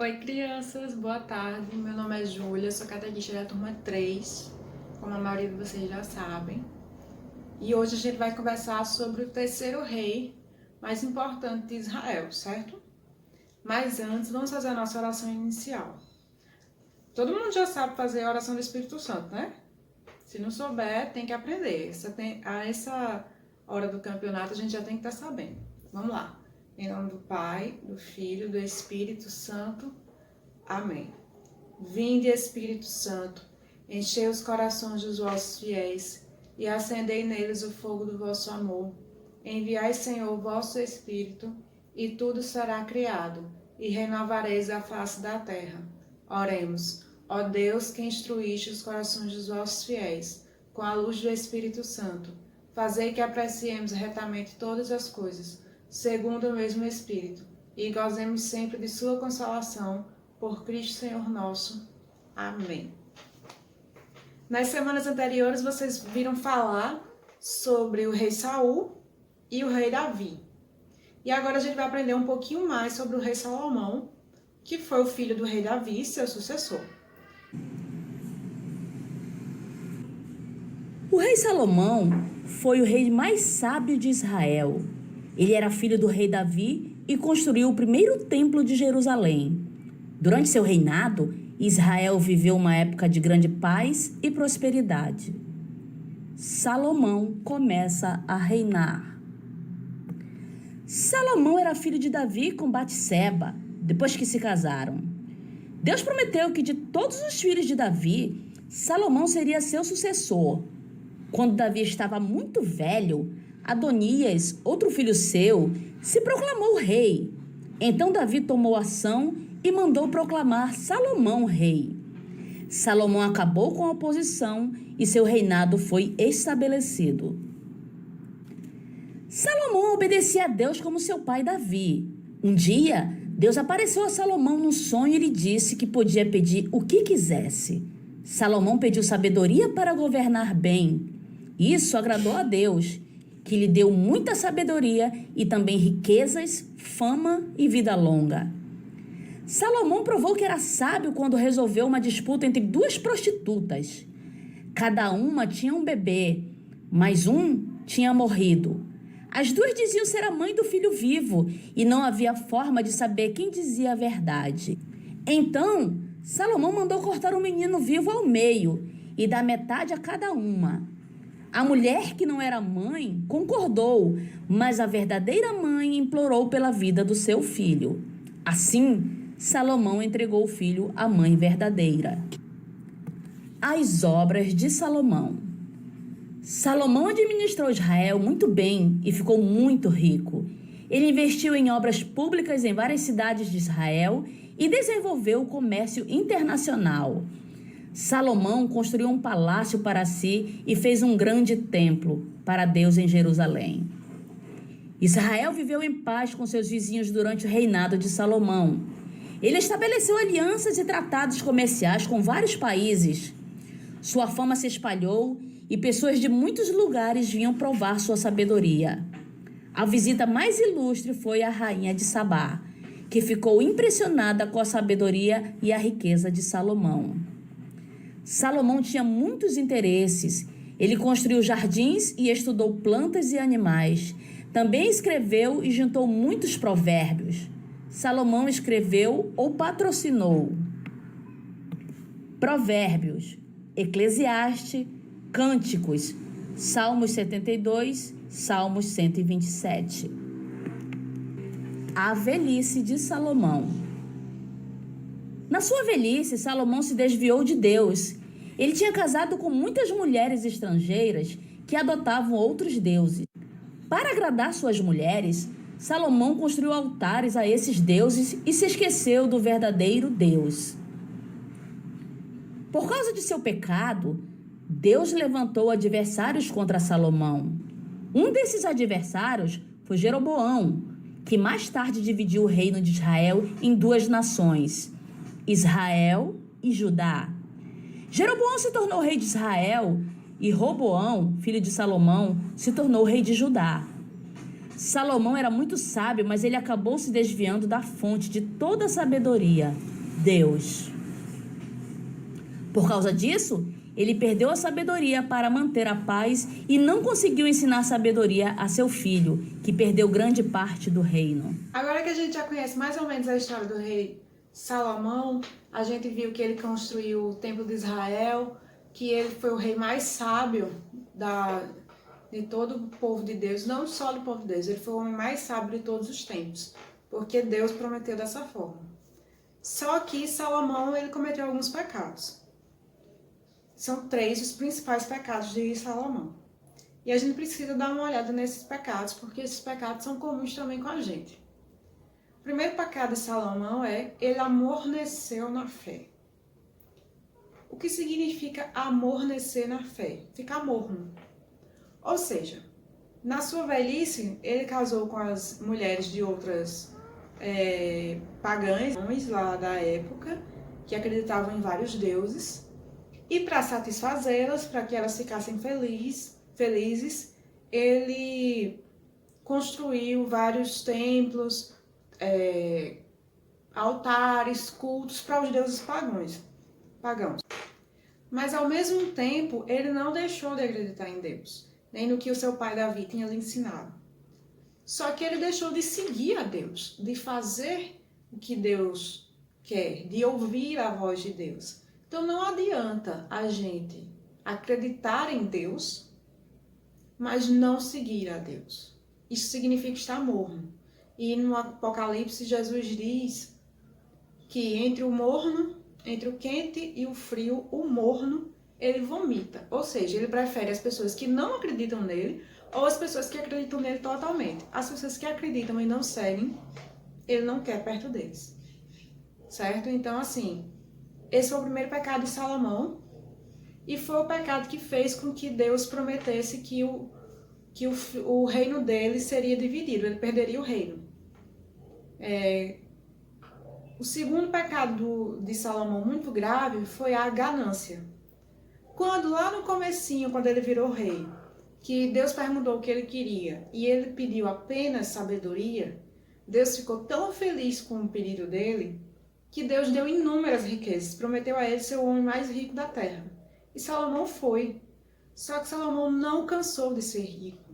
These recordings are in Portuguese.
Oi, crianças, boa tarde. Meu nome é Júlia, sou catequista da turma 3, como a maioria de vocês já sabem. E hoje a gente vai conversar sobre o terceiro rei mais importante de Israel, certo? Mas antes, vamos fazer a nossa oração inicial. Todo mundo já sabe fazer a oração do Espírito Santo, né? Se não souber, tem que aprender. A essa hora do campeonato a gente já tem que estar sabendo. Vamos lá. Em nome do Pai, do Filho, do Espírito Santo. Amém. Vinde, Espírito Santo, enchei os corações dos vossos fiéis e acendei neles o fogo do vosso amor. Enviai, Senhor, o vosso Espírito, e tudo será criado, e renovareis a face da terra. Oremos. Ó Deus, que instruíste os corações dos vossos fiéis, com a luz do Espírito Santo, fazei que apreciemos retamente todas as coisas, segundo o mesmo Espírito, e gozemos sempre de sua consolação, por Cristo Senhor nosso. Amém. Nas semanas anteriores, vocês viram falar sobre o rei Saul e o rei Davi. E agora a gente vai aprender um pouquinho mais sobre o rei Salomão, que foi o filho do rei Davi, seu sucessor. O rei Salomão foi o rei mais sábio de Israel. Ele era filho do rei Davi e construiu o primeiro templo de Jerusalém. Durante seu reinado, Israel viveu uma época de grande paz e prosperidade. Salomão começa a reinar. Salomão era filho de Davi com Batseba, depois que se casaram. Deus prometeu que de todos os filhos de Davi, Salomão seria seu sucessor. Quando Davi estava muito velho, Adonias, outro filho seu, se proclamou rei. Então Davi tomou ação e mandou proclamar Salomão rei. Salomão acabou com a oposição e seu reinado foi estabelecido. Salomão obedecia a Deus como seu pai Davi. Um dia, Deus apareceu a Salomão num sonho e lhe disse que podia pedir o que quisesse. Salomão pediu sabedoria para governar bem. Isso agradou a Deus, que lhe deu muita sabedoria e também riquezas, fama e vida longa. Salomão provou que era sábio quando resolveu uma disputa entre duas prostitutas. Cada uma tinha um bebê, mas um tinha morrido. As duas diziam ser a mãe do filho vivo e não havia forma de saber quem dizia a verdade. Então, Salomão mandou cortar o menino vivo ao meio e dar metade a cada uma. A mulher que não era mãe concordou, mas a verdadeira mãe implorou pela vida do seu filho. Assim, Salomão entregou o filho à mãe verdadeira. As obras de Salomão. Salomão administrou Israel muito bem e ficou muito rico. Ele investiu em obras públicas em várias cidades de Israel e desenvolveu o comércio internacional. Salomão construiu um palácio para si e fez um grande templo para Deus em Jerusalém. Israel viveu em paz com seus vizinhos durante o reinado de Salomão. Ele estabeleceu alianças e tratados comerciais com vários países. Sua fama se espalhou e pessoas de muitos lugares vinham provar sua sabedoria. A visita mais ilustre foi a rainha de Sabá, que ficou impressionada com a sabedoria e a riqueza de Salomão. Salomão tinha muitos interesses. Ele construiu jardins e estudou plantas e animais. Também escreveu e juntou muitos provérbios. Salomão escreveu ou patrocinou Provérbios, Eclesiastes, Cânticos, Salmos 72, Salmos 127. A velhice de Salomão. Na sua velhice, Salomão se desviou de Deus. Ele tinha casado com muitas mulheres estrangeiras que adotavam outros deuses. Para agradar suas mulheres, Salomão construiu altares a esses deuses e se esqueceu do verdadeiro Deus. Por causa de seu pecado, Deus levantou adversários contra Salomão. Um desses adversários foi Jeroboão, que mais tarde dividiu o reino de Israel em duas nações, Israel e Judá. Jeroboão se tornou rei de Israel e Roboão, filho de Salomão, se tornou rei de Judá. Salomão era muito sábio, mas ele acabou se desviando da fonte de toda a sabedoria. Deus. Por causa disso, ele perdeu a sabedoria para manter a paz e não conseguiu ensinar sabedoria a seu filho, que perdeu grande parte do reino. Agora que a gente já conhece mais ou menos a história do rei Salomão, a gente viu que ele construiu o Templo de Israel, que ele foi o rei mais sábio de todo o povo de Deus, não só do povo de Deus, ele foi o homem mais sábio de todos os tempos, porque Deus prometeu dessa forma. Só que Salomão, ele cometeu alguns pecados. São 3 os principais pecados de Salomão. E a gente precisa dar uma olhada nesses pecados, porque esses pecados são comuns também com a gente. O primeiro pecado de Salomão é ele amorneceu na fé. O que significa amornecer na fé? Ficar morno. Ou seja, na sua velhice, ele casou com as mulheres de outras pagãs lá da época, que acreditavam em vários deuses. E para satisfazê-las, para que elas ficassem felizes, ele construiu vários templos, altares, cultos para os deuses pagãos. Mas ao mesmo tempo, ele não deixou de acreditar em Deus, nem no que o seu pai Davi tinha lhe ensinado. Só que ele deixou de seguir a Deus, de fazer o que Deus quer, de ouvir a voz de Deus. Então não adianta a gente acreditar em Deus, mas não seguir a Deus. Isso significa estar morno. E no Apocalipse Jesus diz que entre o quente e o frio, o morno, ele vomita. Ou seja, ele prefere as pessoas que não acreditam nele ou as pessoas que acreditam nele totalmente. As pessoas que acreditam e não seguem, ele não quer perto deles. Certo? Então, assim, esse foi o primeiro pecado de Salomão e foi o pecado que fez com que Deus prometesse que o reino dele seria dividido, ele perderia o reino. O segundo pecado de Salomão muito grave foi a ganância. Quando lá no comecinho, quando ele virou rei, que Deus perguntou o que ele queria e ele pediu apenas sabedoria, Deus ficou tão feliz com o pedido dele que Deus deu inúmeras riquezas, prometeu a ele ser o homem mais rico da terra. E Salomão foi. Só que Salomão não cansou de ser rico.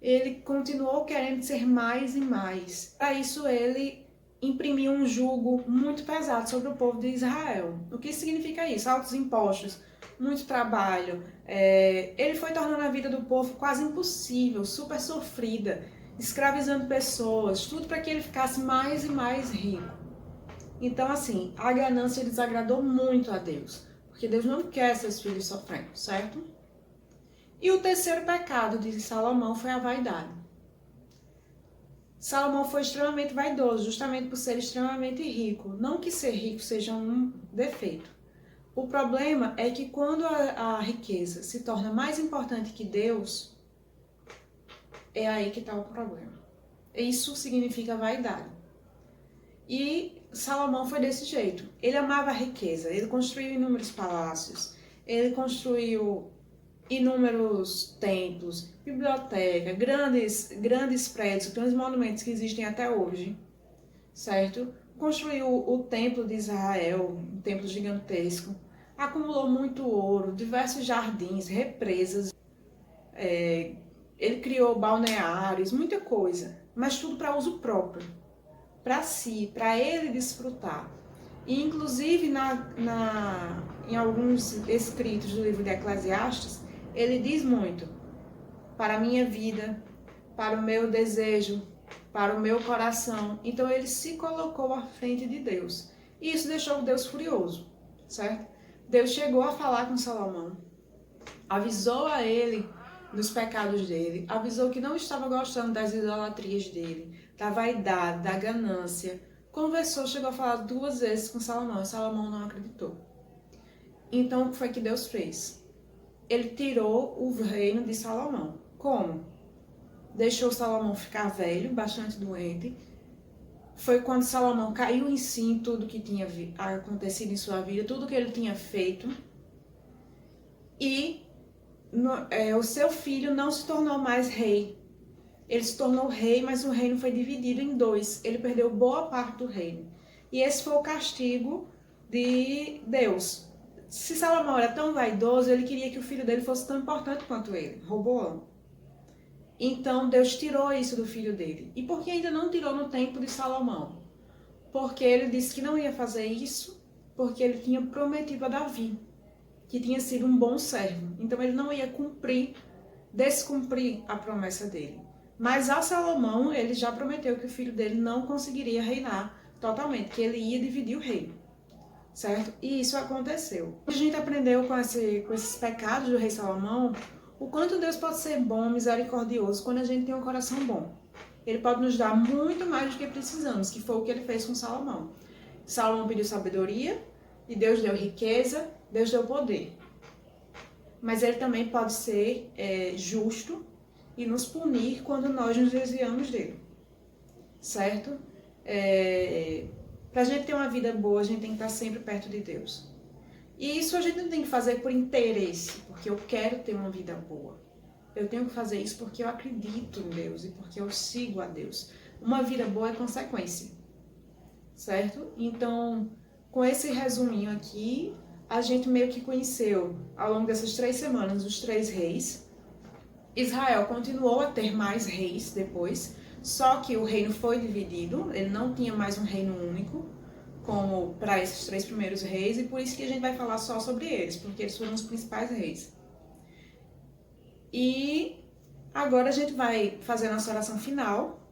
Ele continuou querendo ser mais e mais. Para isso ele imprimiu um jugo muito pesado sobre o povo de Israel. O que significa isso? Altos impostos, muito trabalho. Ele foi tornando a vida do povo quase impossível, super sofrida, escravizando pessoas, tudo para que ele ficasse mais e mais rico. Então, assim, a ganância desagradou muito a Deus, porque Deus não quer seus filhos sofrendo, certo? E o terceiro pecado de Salomão foi a vaidade. Salomão foi extremamente vaidoso, justamente por ser extremamente rico. Não que ser rico seja um defeito. O problema é que quando a riqueza se torna mais importante que Deus, é aí que está o problema. Isso significa vaidade. E Salomão foi desse jeito. Ele amava a riqueza, ele construiu inúmeros palácios, ele construiu inúmeros templos, biblioteca, grandes prédios, grandes monumentos que existem até hoje, certo? Construiu o Templo de Israel, um templo gigantesco, acumulou muito ouro, diversos jardins, represas, ele criou balneários, muita coisa, mas tudo para uso próprio, para si, para ele desfrutar. E inclusive em alguns escritos do livro de Eclesiastes, ele diz muito: para a minha vida, para o meu desejo, para o meu coração. Então ele se colocou à frente de Deus. E isso deixou Deus furioso, certo? Deus chegou a falar com Salomão, avisou a ele dos pecados dele, avisou que não estava gostando das idolatrias dele, da vaidade, da ganância. Conversou, chegou a falar 2 vezes com Salomão, e Salomão não acreditou. Então o que foi que Deus fez? Ele tirou o reino de Salomão. Como? Deixou Salomão ficar velho, bastante doente. Foi quando Salomão caiu em si em tudo que tinha acontecido em sua vida, tudo que ele tinha feito. E o seu filho não se tornou mais rei. Ele se tornou rei, mas o reino foi dividido em 2. Ele perdeu boa parte do reino. E esse foi o castigo de Deus. Se Salomão era tão vaidoso, ele queria que o filho dele fosse tão importante quanto ele, Roboão. Então Deus tirou isso do filho dele. E por que ainda não tirou no tempo de Salomão? Porque ele disse que não ia fazer isso, porque ele tinha prometido a Davi, que tinha sido um bom servo. Então ele não ia descumprir a promessa dele. Mas a Salomão, ele já prometeu que o filho dele não conseguiria reinar totalmente, que ele ia dividir o reino, certo? E isso aconteceu. A gente aprendeu com esses pecados do rei Salomão, o quanto Deus pode ser bom, misericordioso, quando a gente tem um coração bom. Ele pode nos dar muito mais do que precisamos, que foi o que ele fez com Salomão. Salomão pediu sabedoria, e Deus deu riqueza, Deus deu poder. Mas ele também pode ser justo e nos punir quando nós nos desviamos dele, certo? Para a gente ter uma vida boa, a gente tem que estar sempre perto de Deus. E isso a gente não tem que fazer por interesse, porque eu quero ter uma vida boa. Eu tenho que fazer isso porque eu acredito em Deus e porque eu sigo a Deus. Uma vida boa é consequência, certo? Então, com esse resuminho aqui, a gente meio que conheceu, ao longo dessas 3 semanas, os 3 reis. Israel continuou a ter mais reis depois, só que o reino foi dividido, ele não tinha mais um reino único, como para esses 3 primeiros reis, e por isso que a gente vai falar só sobre eles, porque eles foram os principais reis. E agora a gente vai fazer a nossa oração final.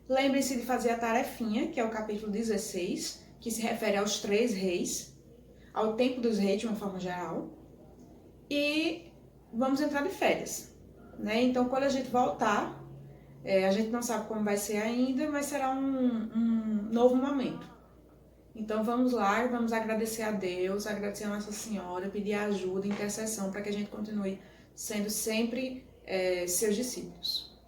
Lembre-se de fazer a tarefinha, que é o capítulo 16, que se refere aos 3 reis, ao tempo dos reis de uma forma geral. E vamos entrar de férias, né? Então, quando a gente voltar, a gente não sabe como vai ser ainda, mas será um novo momento. Então vamos lá, vamos agradecer a Deus, agradecer a Nossa Senhora, pedir ajuda, intercessão, para que a gente continue sendo sempre seus discípulos.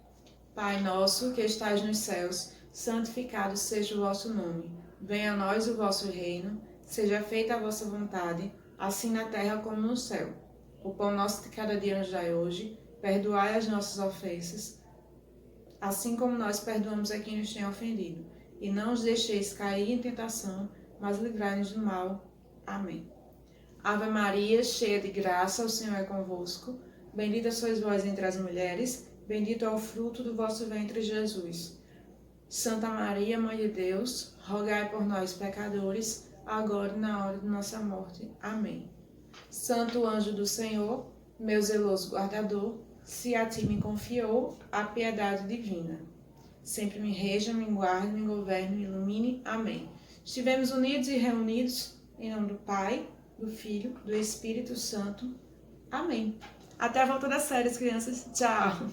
Pai nosso que estais nos céus, santificado seja o vosso nome. Venha a nós o vosso reino, seja feita a vossa vontade, assim na terra como no céu. O pão nosso de cada dia nos dai hoje, perdoai as nossas ofensas, assim como nós perdoamos a quem nos tem ofendido. E não os deixeis cair em tentação, mas livrai-nos do mal. Amém. Ave Maria, cheia de graça, o Senhor é convosco. Bendita sois vós entre as mulheres, bendito é o fruto do vosso ventre, Jesus. Santa Maria, Mãe de Deus, rogai por nós, pecadores, agora e na hora de nossa morte. Amém. Santo anjo do Senhor, meu zeloso guardador, se a ti me confiou a piedade divina. Sempre me reja, me guarde, me governe, me ilumine. Amém. Estivemos unidos e reunidos em nome do Pai, do Filho, do Espírito Santo. Amém. Até a volta das férias, crianças. Tchau.